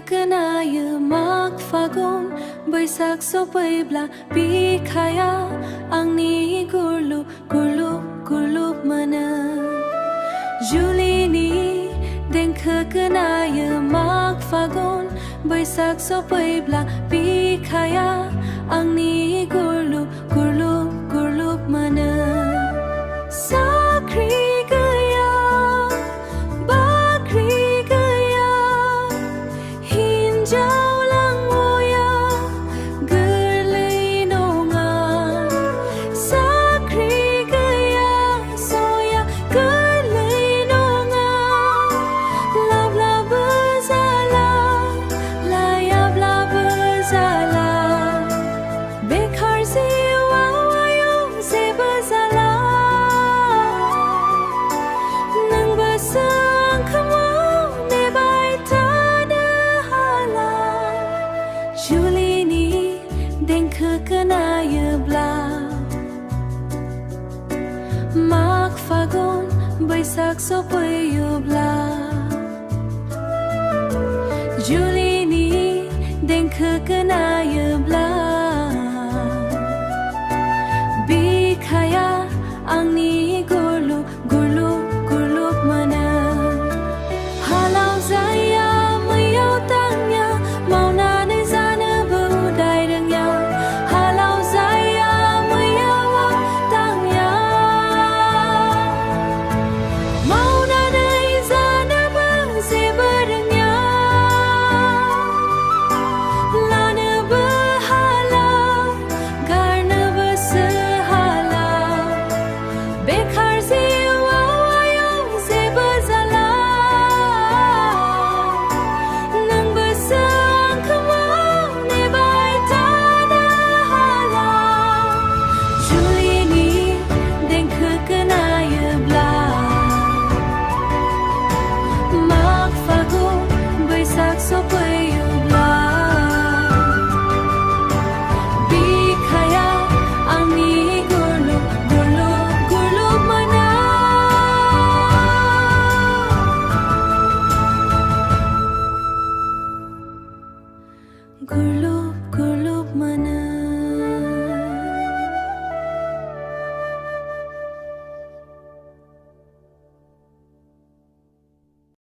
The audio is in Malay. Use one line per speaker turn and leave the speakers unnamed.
kenaya mak fagun Baisak sopaibla bikaya ang ni gurlup mana Juli ni dengke kenaya mak fagun Baisak sopaibla bikaya ang ni gurlup mana Sakri gaya bakri gaya hinjau lang moya gerlei nongan Sakri gaya soya gerlei nongan labla berzala layabla berzala bekar siwa wayung se berzala nang basang kamu nebai tada hala Juli ni dengke kenaya bla mak fagun Baisak sopayo bla Juli ni dengke kenaya